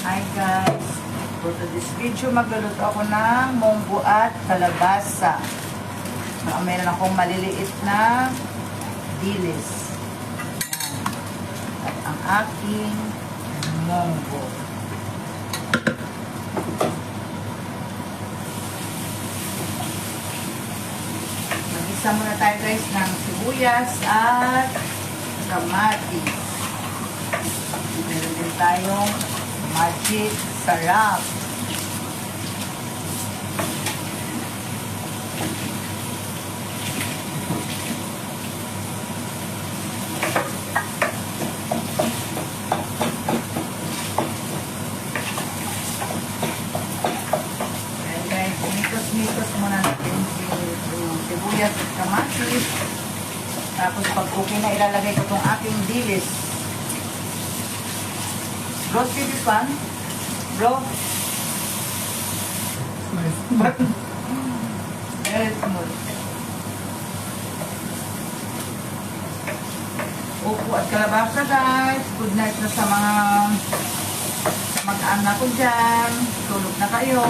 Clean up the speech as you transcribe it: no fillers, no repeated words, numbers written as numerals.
Hi guys! For this video, magluluto ako ng munggo at kalabasa. Meron akong maliliit na dilis. At ang aking munggo. Mag-isa muna tayo guys ng sibuyas at kamatis. Meron din tayong magic sarap. Ayan guys, mitos muna natin yung sibuyas at kamatis. Tapos pag okay na, ilalagay ko itong aking dilis. Bro, see this one? Bro? Very smooth. Upo at kalabasa guys. Good night na sa mga mag-anak ko dyan. Tulog na kayo.